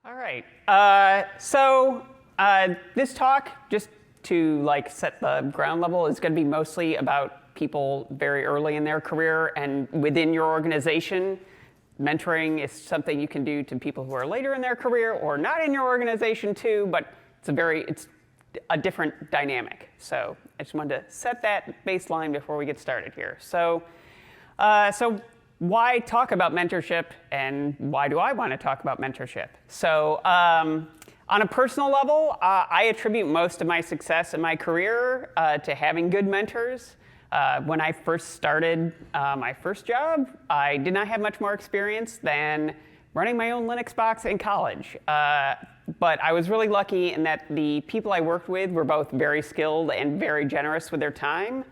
All right. This talk, just to set the ground level, is going to be mostly about people very early in their career and within your organization. Mentoring is something you can do to people who are later in their career or not in your organization too, but it's a different dynamic. So I just wanted to set that baseline before we get started here. So why talk about mentorship, and why do I want to talk about mentorship? So on a personal level, I attribute most of my success in my career to having good mentors. When I first started my first job, I did not have much more experience than running my own Linux box in college. But I was really lucky in that the people I worked with were both very skilled and very generous with their time.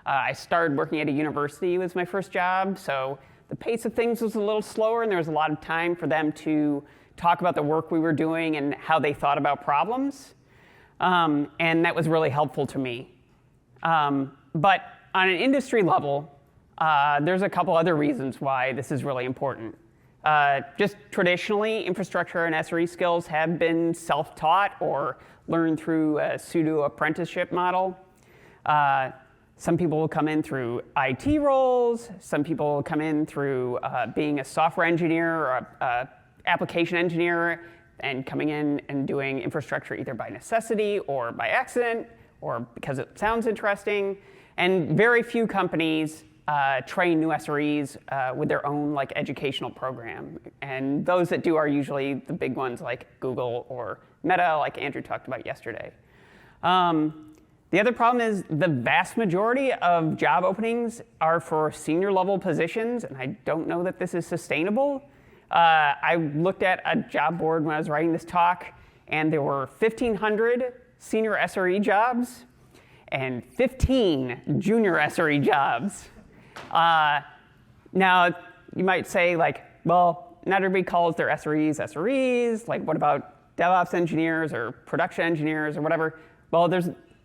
I started working at a university was my first job, so the pace of things was a little slower, and there was a lot of time for them to talk about the work we were doing and how they thought about problems. And that was really helpful to me. But on an industry level, there's a couple other reasons why this is really important. Just traditionally, infrastructure and SRE skills have been self-taught or learned through a pseudo-apprenticeship model. Some people will come in through IT roles. Some people will come in through being a software engineer or a application engineer and coming in and doing infrastructure either by necessity or by accident or because it sounds interesting. And very few companies train new SREs with their own educational program. And those that do are usually the big ones like Google or Meta, like Andrew talked about yesterday. The other problem is the vast majority of job openings are for senior level positions, and I don't know that this is sustainable. I looked at a job board when I was writing this talk, and there were 1,500 senior SRE jobs and 15 junior SRE jobs. Now, you might say, well, not everybody calls their SREs SREs. What about DevOps engineers or production engineers or whatever? Well,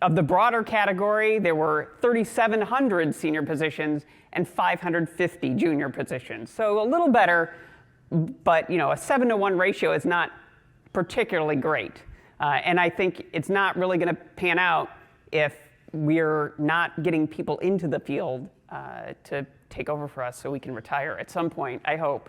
of the broader category, there were 3,700 senior positions and 550 junior positions. So a little better, but a 7-to-1 ratio is not particularly great. And I think it's not really going to pan out if we're not getting people into the field to take over for us so we can retire at some point, I hope.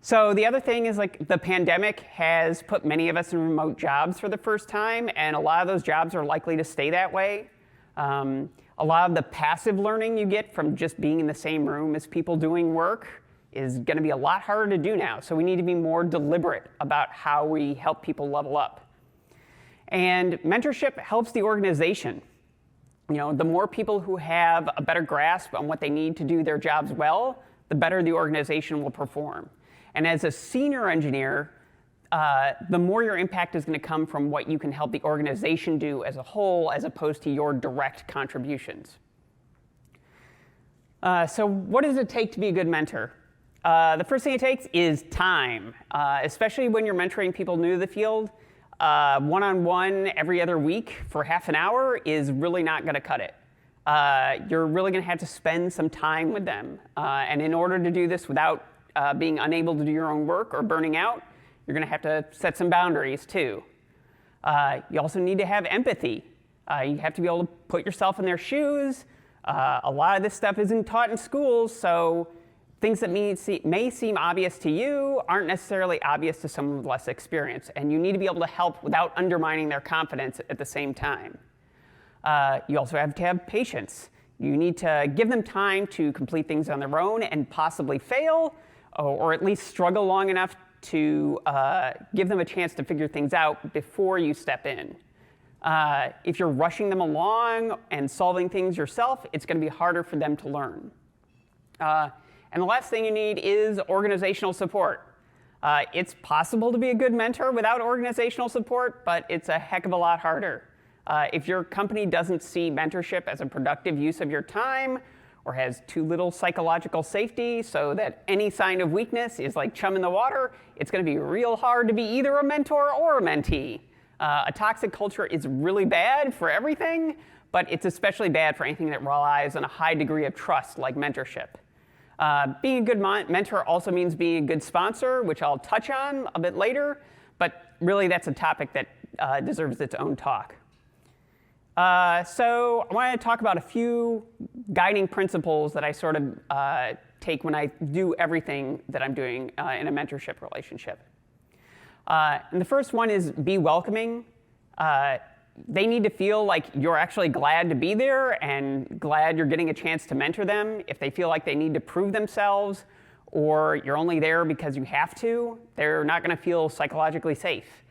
So the other thing is the pandemic has put many of us in remote jobs for the first time, and a lot of those jobs are likely to stay that way. A lot of the passive learning you get from just being in the same room as people doing work is going to be a lot harder to do now. So we need to be more deliberate about how we help people level up. And mentorship helps the organization. The more people who have a better grasp on what they need to do their jobs well, the better the organization will perform. And as a senior engineer, the more your impact is going to come from what you can help the organization do as a whole, as opposed to your direct contributions. So what does it take to be a good mentor? The first thing it takes is time, especially when you're mentoring people new to the field. One-on-one every other week for half an hour is really not going to cut it. You're really going to have to spend some time with them. And in order to do this without being unable to do your own work or burning out, you're going to have to set some boundaries too. You also need to have empathy. You have to be able to put yourself in their shoes. A lot of this stuff isn't taught in schools, so things that may seem obvious to you aren't necessarily obvious to someone with less experience, and you need to be able to help without undermining their confidence at the same time. You also have to have patience. You need to give them time to complete things on their own and possibly fail, or at least struggle long enough to give them a chance to figure things out before you step in. If you're rushing them along and solving things yourself, it's going to be harder for them to learn. And the last thing you need is organizational support. It's possible to be a good mentor without organizational support, but it's a heck of a lot harder. If your company doesn't see mentorship as a productive use of your time, or has too little psychological safety so that any sign of weakness is like chum in the water, it's going to be real hard to be either a mentor or a mentee. A toxic culture is really bad for everything, but it's especially bad for anything that relies on a high degree of trust like mentorship. Being a good mentor also means being a good sponsor, which I'll touch on a bit later, but really that's a topic that deserves its own talk. So I want to talk about a few guiding principles that I sort of take when I do everything that I'm doing in a mentorship relationship. And the first one is be welcoming. They need to feel like you're actually glad to be there and glad you're getting a chance to mentor them. If they feel like they need to prove themselves or you're only there because you have to, they're not going to feel psychologically safe.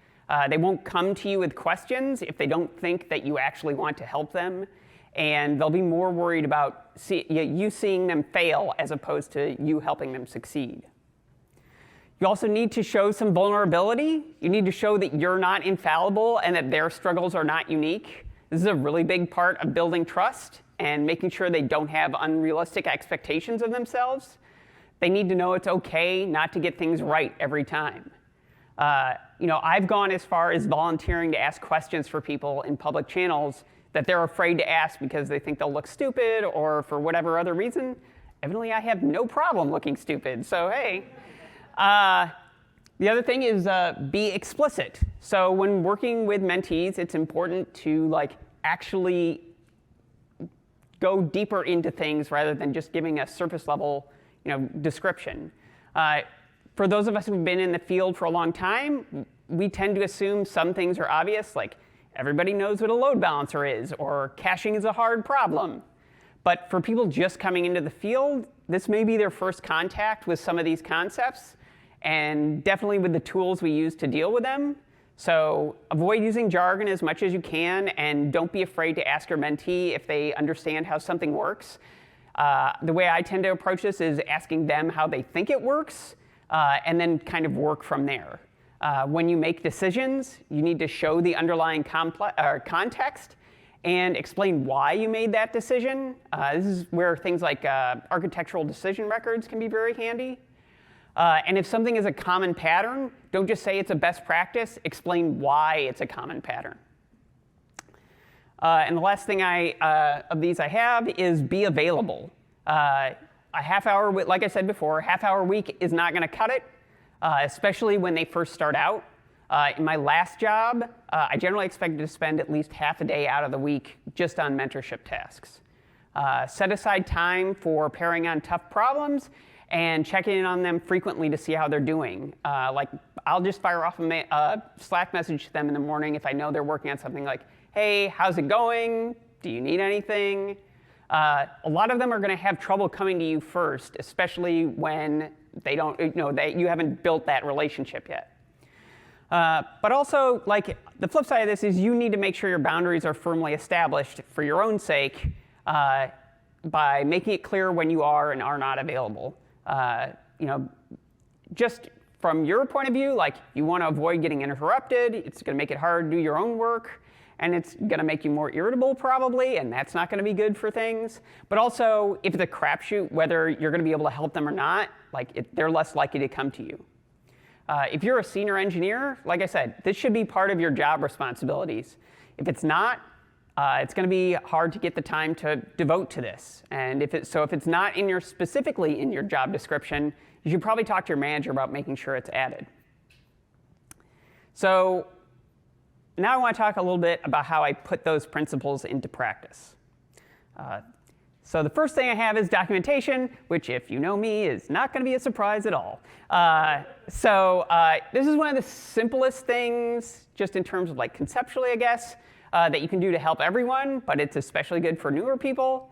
They won't come to you with questions if they don't think that you actually want to help them, and they'll be more worried about you seeing them fail as opposed to you helping them succeed. You also need to show some vulnerability. You need to show that you're not infallible and that their struggles are not unique. This is a really big part of building trust and making sure they don't have unrealistic expectations of themselves. They need to know it's okay not to get things right every time. I've gone as far as volunteering to ask questions for people in public channels that they're afraid to ask because they think they'll look stupid or for whatever other reason. Evidently, I have no problem looking stupid, so hey. The other thing is be explicit. So when working with mentees, it's important to actually go deeper into things rather than just giving a surface level description. For those of us who've been in the field for a long time, we tend to assume some things are obvious, like everybody knows what a load balancer is, or caching is a hard problem. But for people just coming into the field, this may be their first contact with some of these concepts, and definitely with the tools we use to deal with them. So avoid using jargon as much as you can, and don't be afraid to ask your mentee if they understand how something works. The way I tend to approach this is asking them how they think it works, and then kind of work from there. When you make decisions, you need to show the underlying context and explain why you made that decision. This is where things like architectural decision records can be very handy. And if something is a common pattern, don't just say it's a best practice, explain why it's a common pattern. And the last thing of these I have is be available. A half hour, like I said before, a half-hour week is not going to cut it, especially when they first start out. In my last job, I generally expected to spend at least half a day out of the week just on mentorship tasks. Set aside time for pairing on tough problems and checking in on them frequently to see how they're doing. I'll just fire off a Slack message to them in the morning if I know they're working on something like, hey, how's it going? Do you need anything? A lot of them are going to have trouble coming to you first, especially when they don't, you haven't built that relationship yet. But also, the flip side of this is you need to make sure your boundaries are firmly established for your own sake by making it clear when you are and are not available. Just from your point of view, you want to avoid getting interrupted. It's going to make it hard to do your own work. And it's going to make you more irritable, probably, and that's not going to be good for things. But also, if it's a crapshoot, whether you're going to be able to help them or not, they're less likely to come to you. If you're a senior engineer, like I said, this should be part of your job responsibilities. If it's not, it's going to be hard to get the time to devote to this. And if it's not specifically in your job description, you should probably talk to your manager about making sure it's added. So now I want to talk a little bit about how I put those principles into practice. So the first thing I have is documentation, which, if you know me, is not going to be a surprise at all. This is one of the simplest things, just in terms of conceptually, I guess, that you can do to help everyone, but it's especially good for newer people.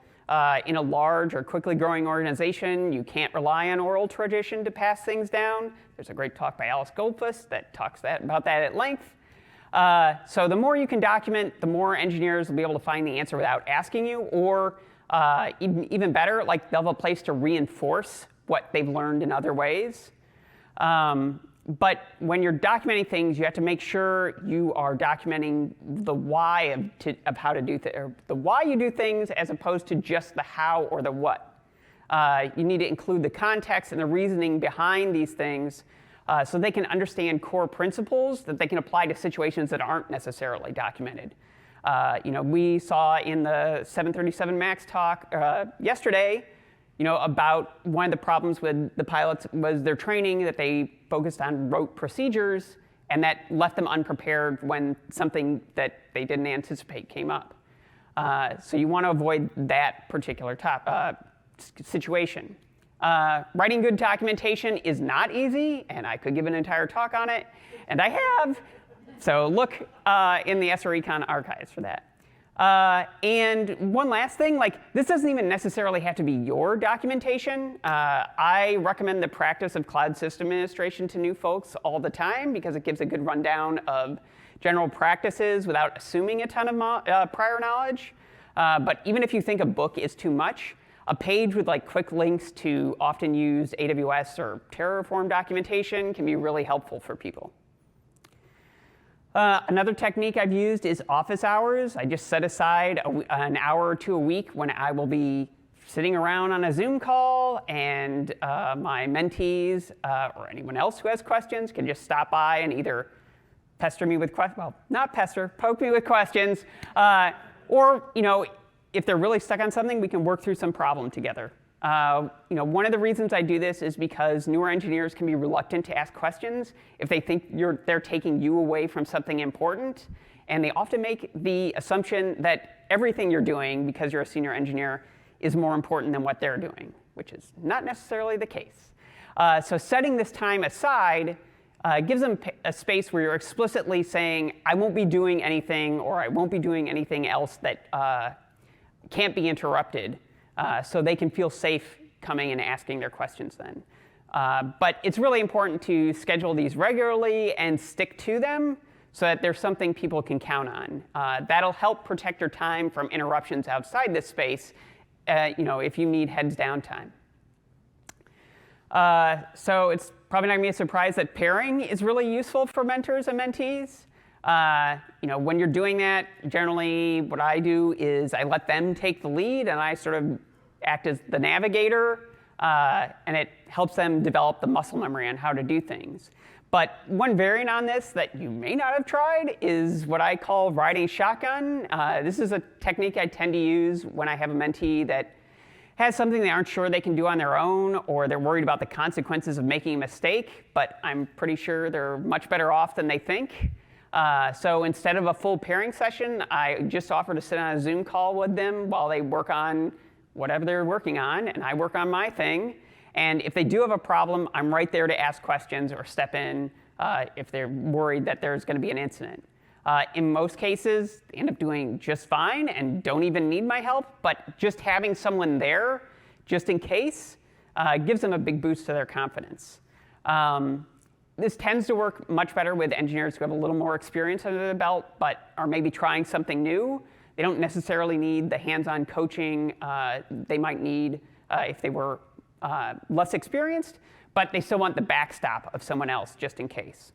In a large or quickly growing organization, you can't rely on oral tradition to pass things down. There's a great talk by Alice Goldfuss that talks about that at length. So the more you can document, the more engineers will be able to find the answer without asking you, or even better, they'll have a place to reinforce what they've learned in other ways. But when you're documenting things, you have to make sure you are documenting the why of how to do the why you do things, as opposed to just the how or the what. You need to include the context and the reasoning behind these things, so they can understand core principles that they can apply to situations that aren't necessarily documented. We saw in the 737 MAX talk yesterday, about one of the problems with the pilots was their training, that they focused on rote procedures, and that left them unprepared when something that they didn't anticipate came up. So you want to avoid that particular situation. Writing good documentation is not easy, and I could give an entire talk on it, and I have. So look in the SREcon archives for that. And one last thing, this doesn't even necessarily have to be your documentation. I recommend the practice of cloud system administration to new folks all the time because it gives a good rundown of general practices without assuming a ton of prior knowledge. But even if you think a book is too much, a page with quick links to often used AWS or Terraform documentation can be really helpful for people. Another technique I've used is office hours. I just set aside an hour or two a week when I will be sitting around on a Zoom call, and my mentees or anyone else who has questions can just stop by and either pester me with questions, well, not pester, poke me with questions, or if they're really stuck on something, we can work through some problem together. One of the reasons I do this is because newer engineers can be reluctant to ask questions if they think they're taking you away from something important. And they often make the assumption that everything you're doing, because you're a senior engineer, is more important than what they're doing, which is not necessarily the case. So setting this time aside gives them a space where you're explicitly saying, I won't be doing anything, or I won't be doing anything else that can't be interrupted. So they can feel safe coming and asking their questions then. But it's really important to schedule these regularly and stick to them so that there's something people can count on. That'll help protect your time from interruptions outside this space, if you need heads down time. So it's probably not going to be a surprise that pairing is really useful for mentors and mentees. When you're doing that, generally what I do is I let them take the lead and I sort of act as the navigator, and it helps them develop the muscle memory on how to do things. But one variant on this that you may not have tried is what I call riding shotgun. This is a technique I tend to use when I have a mentee that has something they aren't sure they can do on their own, or they're worried about the consequences of making a mistake, but I'm pretty sure they're much better off than they think. So instead of a full pairing session, I just offer to sit on a Zoom call with them while they work on whatever they're working on, and I work on my thing. And if they do have a problem, I'm right there to ask questions or step in if they're worried that there's going to be an incident. In most cases, they end up doing just fine and don't even need my help, but just having someone there, just in case, gives them a big boost to their confidence. This tends to work much better with engineers who have a little more experience under their belt, but are maybe trying something new. They don't necessarily need the hands-on coaching they might need if they were less experienced, but they still want the backstop of someone else just in case.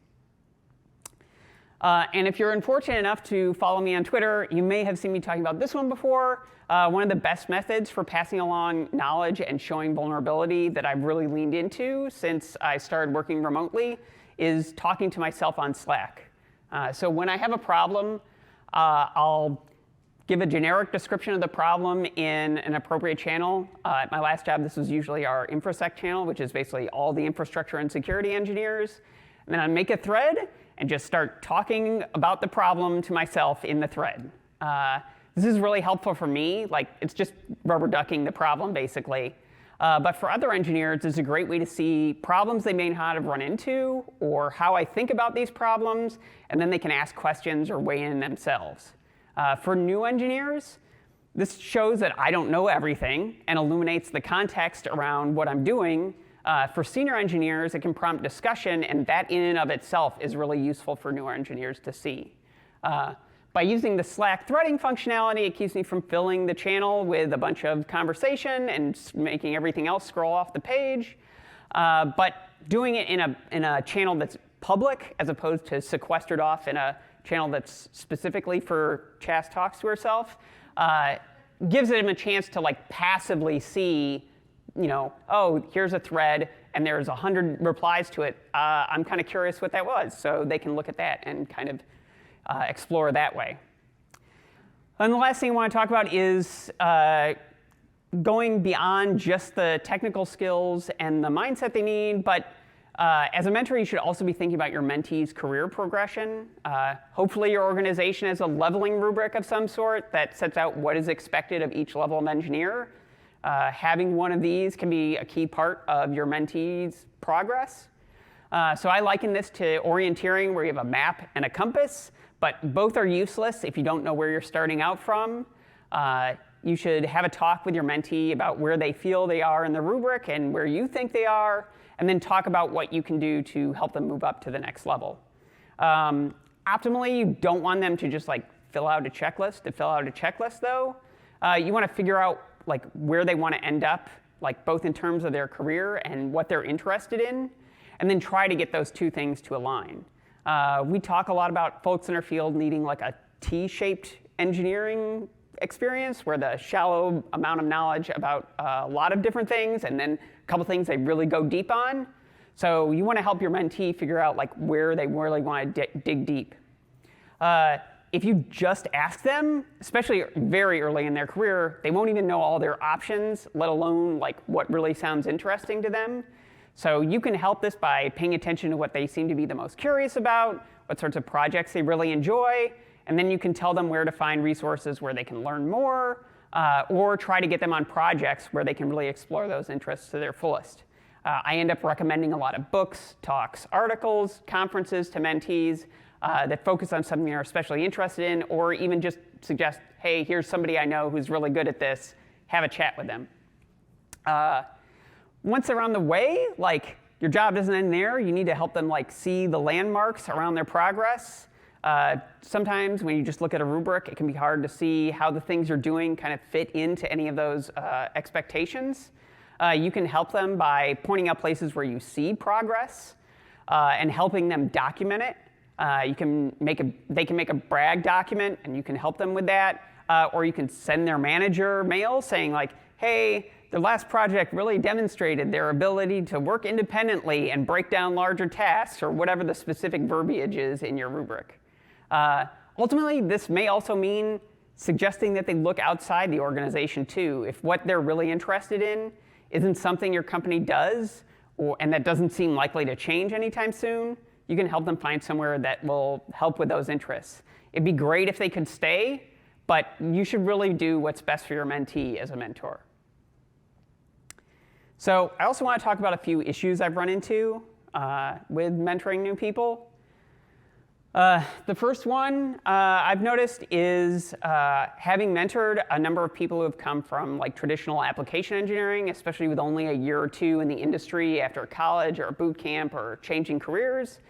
And if you're unfortunate enough to follow me on Twitter, you may have seen me talking about this one before. One of the best methods for passing along knowledge and showing vulnerability that I've really leaned into since I started working remotely is talking to myself on Slack. So when I have a problem, I'll give a generic description of the problem in an appropriate channel. At my last job, this was usually our InfoSec channel, which is basically all the infrastructure and security engineers. And then I'd make a thread and just start talking about the problem to myself in the thread. This is really helpful for me. It's just rubber ducking the problem, basically. But for other engineers, it's a great way to see problems they may not have run into, or how I think about these problems, and then they can ask questions or weigh in themselves. For new engineers, this shows that I don't know everything and illuminates the context around what I'm doing. For senior engineers, it can prompt discussion, and that in and of itself is really useful for newer engineers to see. By using the Slack threading functionality, it keeps me from filling the channel with a bunch of conversation and making everything else scroll off the page. But doing it in a channel that's public, as opposed to sequestered off in a channel that's specifically for Chast talks to herself, gives them a chance to passively see, oh, here's a thread and there's 100 replies to it. I'm kind of curious what that was, so they can look at that and kind of explore that way. And the last thing I want to talk about is going beyond just the technical skills and the mindset they need, but as a mentor, you should also be thinking about your mentee's career progression. Hopefully your organization has a leveling rubric of some sort that sets out what is expected of each level of engineer. Having one of these can be a key part of your mentee's progress. So I liken this to orienteering, where you have a map and a compass, but both are useless if you don't know where you're starting out from. You should have a talk with your mentee about where they feel they are in the rubric and where you think they are, and then talk about what you can do to help them move up to the next level. Optimally, you don't want them to just fill out a checklist though. You want to figure out where they want to end up, both in terms of their career and what they're interested in, and then try to get those two things to align. We talk a lot about folks in our field needing a T-shaped engineering experience, where the shallow amount of knowledge about a lot of different things, and then a couple things they really go deep on. So you want to help your mentee figure out where they really want to dig deep. If you just ask them, especially very early in their career, they won't even know all their options, let alone what really sounds interesting to them. So you can help this by paying attention to what they seem to be the most curious about, what sorts of projects they really enjoy, and then you can tell them where to find resources where they can learn more, or try to get them on projects where they can really explore those interests to their fullest. I end up recommending a lot of books, talks, articles, conferences to mentees that focus on something they're especially interested in, or even just suggest, hey, here's somebody I know who's really good at this, have a chat with them. Once they're on the way, your job doesn't end there. You need to help them see the landmarks around their progress. Sometimes when you just look at a rubric, it can be hard to see how the things you're doing kind of fit into any of those expectations. You can help them by pointing out places where you see progress and helping them document it. They can make a brag document, and you can help them with that. Or you can send their manager mail saying hey, the last project really demonstrated their ability to work independently and break down larger tasks, or whatever the specific verbiage is in your rubric. Ultimately, this may also mean suggesting that they look outside the organization too. If what they're really interested in isn't something your company does, and that doesn't seem likely to change anytime soon, you can help them find somewhere that will help with those interests. It'd be great if they could stay, but you should really do what's best for your mentee as a mentor. So I also want to talk about a few issues I've run into with mentoring new people. The first one I've noticed is having mentored a number of people who have come from traditional application engineering, especially with only a year or two in the industry after college or boot camp or changing careers,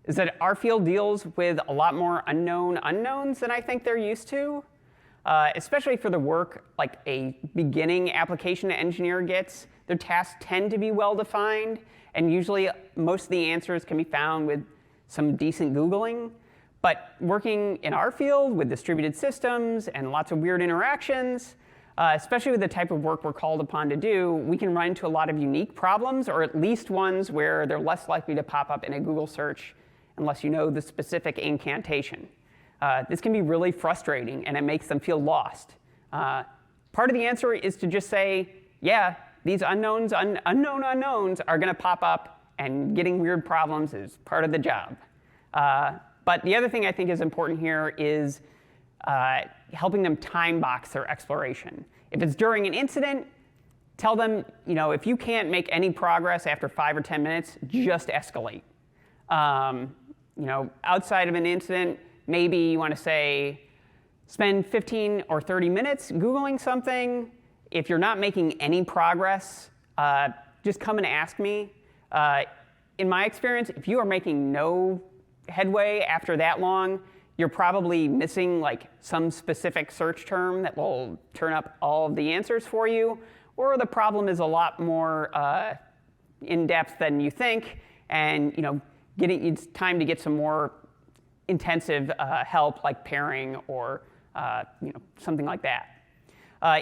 is that our field deals with a lot more unknown unknowns than I think they're used to, especially for the work a beginning application engineer gets. Their tasks tend to be well-defined, and usually most of the answers can be found with some decent Googling. But working in our field with distributed systems and lots of weird interactions, especially with the type of work we're called upon to do, we can run into a lot of unique problems, or at least ones where they're less likely to pop up in a Google search unless you know the specific incantation. This can be really frustrating, and it makes them feel lost. Part of the answer is to just say, yeah, these unknown unknowns are going to pop up, and getting weird problems is part of the job. But the other thing I think is important here is helping them time box their exploration. If it's during an incident, tell them, if you can't make any progress after 5 or 10 minutes, just escalate. Outside of an incident, maybe you want to say, spend 15 or 30 minutes Googling something. If you're not making any progress, just come and ask me. In my experience, if you are making no headway after that long, you're probably missing some specific search term that will turn up all of the answers for you, or the problem is a lot more in-depth than you think, and it's time to get some more intensive help, like pairing or something like that.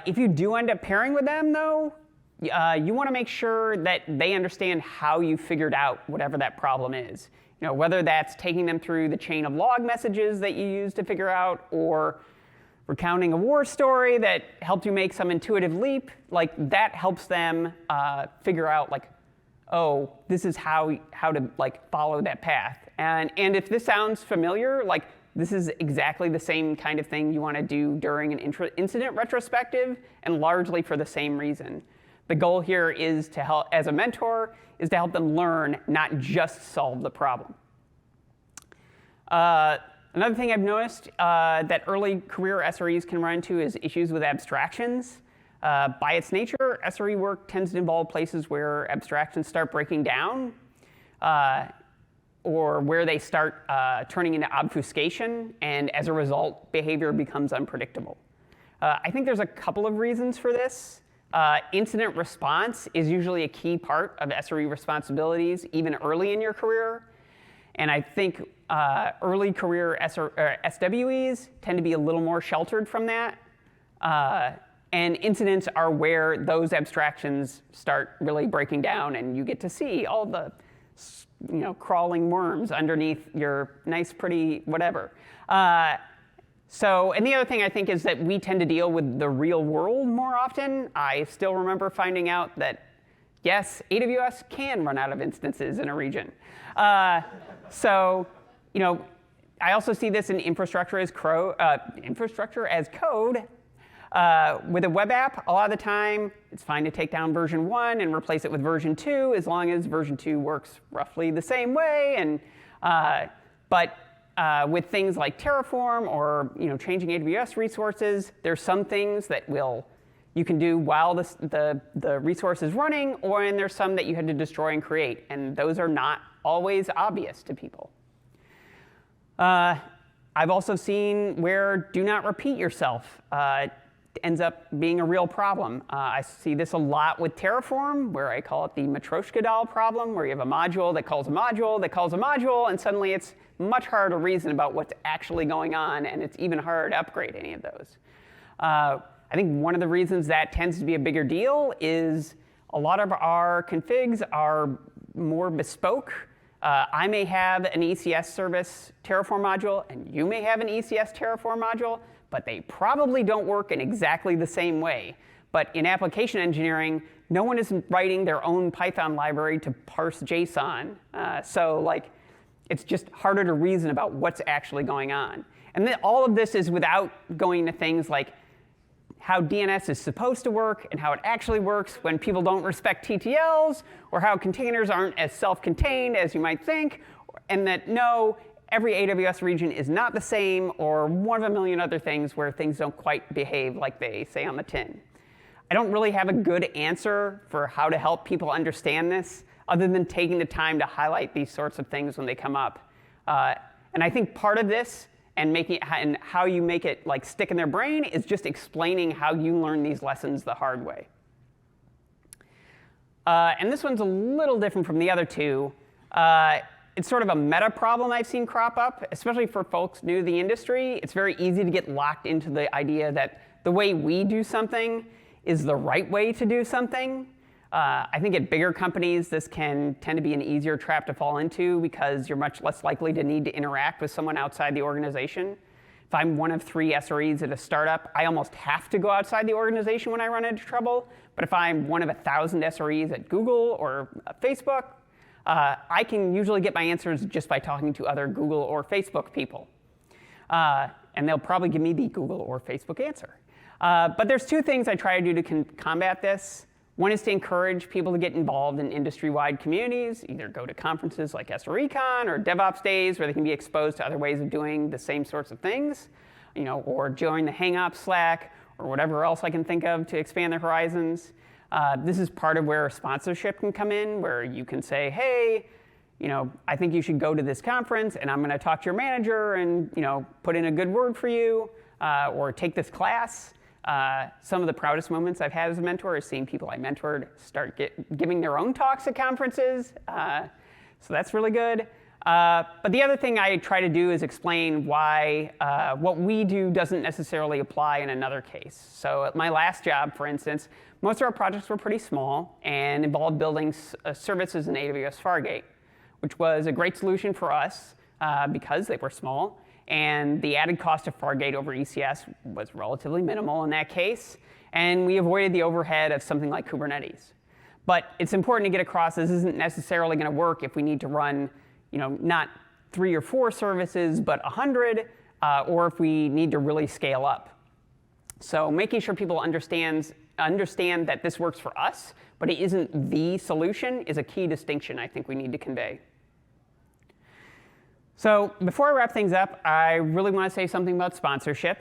If you do end up pairing with them, though, you want to make sure that they understand how you figured out whatever that problem is. Whether that's taking them through the chain of log messages that you use to figure out, or recounting a war story that helped you make some intuitive leap, like that helps them figure out like, oh, this is how to like follow that path. And if this sounds familiar, like this is exactly the same kind of thing you want to do during an incident retrospective, and largely for the same reason. The goal here is to help, as a mentor, is to help them learn, not just solve the problem. Another thing I've noticed that early career SREs can run into is issues with abstractions. By its nature, SRE work tends to involve places where abstractions start breaking down, or where they start turning into obfuscation, and as a result, behavior becomes unpredictable. I think there's a couple of reasons for this. Incident response is usually a key part of SRE responsibilities, even early in your career. And I think early career SWEs tend to be a little more sheltered from that. And incidents are where those abstractions start really breaking down, and you get to see all the crawling worms underneath your nice, pretty whatever. And the other thing I think is that we tend to deal with the real world more often. I still remember finding out that, yes, AWS can run out of instances in a region. I also see this in infrastructure as code. With a web app, a lot of the time, it's fine to take down version 1 and replace it with version 2, as long as version 2 works roughly the same way. And but with things like Terraform or changing AWS resources, there's some things that you can do while the resource is running, and there's some that you had to destroy and create, and those are not always obvious to people. I've also seen where do not repeat yourself ends up being a real problem. I see this a lot with Terraform, where I call it the Matryoshka doll problem, where you have a module that calls a module that calls a module, and suddenly it's much harder to reason about what's actually going on, and it's even harder to upgrade any of those. I think one of the reasons that tends to be a bigger deal is a lot of our configs are more bespoke. I may have an ECS service Terraform module, and you may have an ECS Terraform module, but they probably don't work in exactly the same way. But in application engineering, no one is writing their own Python library to parse JSON. It's just harder to reason about what's actually going on. And then all of this is without going to things like how DNS is supposed to work and how it actually works when people don't respect TTLs, or how containers aren't as self-contained as you might think, and that no, every AWS region is not the same, or one of a million other things where things don't quite behave like they say on the tin. I don't really have a good answer for how to help people understand this, other than taking the time to highlight these sorts of things when they come up. And I think part of this and how you make it like stick in their brain is just explaining how you learn these lessons the hard way. And this one's a little different from the other two. It's sort of a meta problem I've seen crop up, especially for folks new to the industry. It's very easy to get locked into the idea that the way we do something is the right way to do something. I think at bigger companies, this can tend to be an easier trap to fall into because you're much less likely to need to interact with someone outside the organization. If I'm one of 3 SREs at a startup, I almost have to go outside the organization when I run into trouble. But if I'm one of 1,000 SREs at Google or Facebook, I can usually get my answers just by talking to other Google or Facebook people. And they'll probably give me the Google or Facebook answer. But there's 2 things I try to do to combat this. One is to encourage people to get involved in industry-wide communities, either go to conferences like SREcon or DevOps Days where they can be exposed to other ways of doing the same sorts of things, or join the Hangops Slack or whatever else I can think of to expand their horizons. This is part of where sponsorship can come in, where you can say, hey, I think you should go to this conference, and I'm going to talk to your manager and put in a good word for you, or take this class. Some of the proudest moments I've had as a mentor is seeing people I mentored start giving their own talks at conferences. So that's really good. But the other thing I try to do is explain why what we do doesn't necessarily apply in another case. So at my last job, for instance, most of our projects were pretty small and involved building services in AWS Fargate, which was a great solution for us because they were small. And the added cost of Fargate over ECS was relatively minimal in that case. And we avoided the overhead of something like Kubernetes. But it's important to get across this isn't necessarily going to work if we need to run, not 3 or 4 services, but 100, or if we need to really scale up. So making sure people understand that this works for us, but it isn't the solution, is a key distinction I think we need to convey. So before I wrap things up, I really want to say something about sponsorship.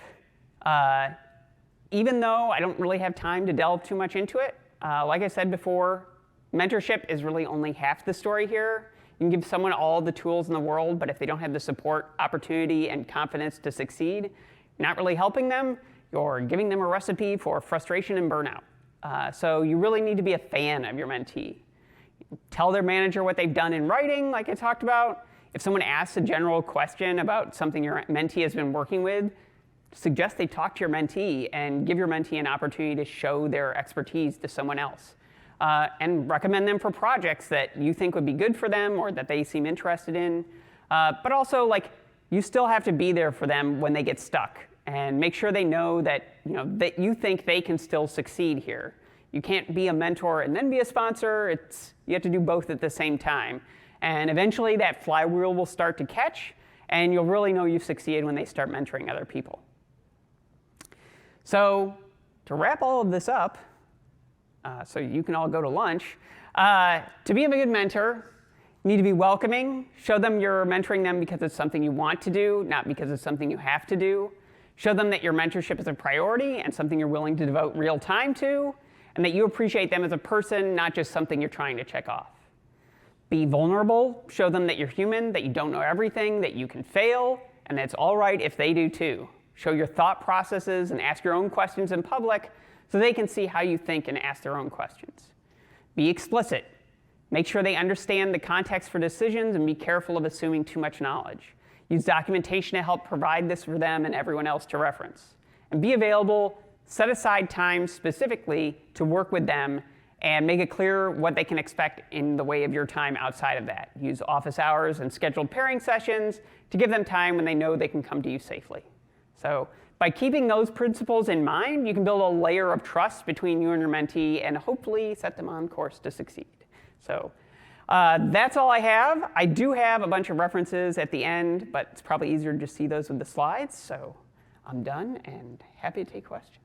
Even though I don't really have time to delve too much into it, like I said before, mentorship is really only half the story here. You can give someone all the tools in the world, but if they don't have the support, opportunity, and confidence to succeed, you're not really helping them. You're giving them a recipe for frustration and burnout. So you really need to be a fan of your mentee. Tell their manager what they've done in writing, like I talked about. If someone asks a general question about something your mentee has been working with, suggest they talk to your mentee and give your mentee an opportunity to show their expertise to someone else. And recommend them for projects that you think would be good for them or that they seem interested in. But also, you still have to be there for them when they get stuck. And make sure they know that, that you think they can still succeed here. You can't be a mentor and then be a sponsor. You have to do both at the same time. And eventually that flywheel will start to catch, and you'll really know you've succeeded when they start mentoring other people. So to wrap all of this up, so you can all go to lunch, to be a good mentor, you need to be welcoming. Show them you're mentoring them because it's something you want to do, not because it's something you have to do. Show them that your mentorship is a priority and something you're willing to devote real time to, and that you appreciate them as a person, not just something you're trying to check off. Be vulnerable. Show them that you're human, that you don't know everything, that you can fail, and that it's all right if they do too. Show your thought processes and ask your own questions in public so they can see how you think and ask their own questions. Be explicit. Make sure they understand the context for decisions and be careful of assuming too much knowledge. Use documentation to help provide this for them and everyone else to reference. And be available. Set aside time specifically to work with them and make it clear what they can expect in the way of your time outside of that. Use office hours and scheduled pairing sessions to give them time when they know they can come to you safely. So by keeping those principles in mind, you can build a layer of trust between you and your mentee and hopefully set them on course to succeed. So that's all I have. I do have a bunch of references at the end, but it's probably easier to just see those with the slides. So I'm done and happy to take questions.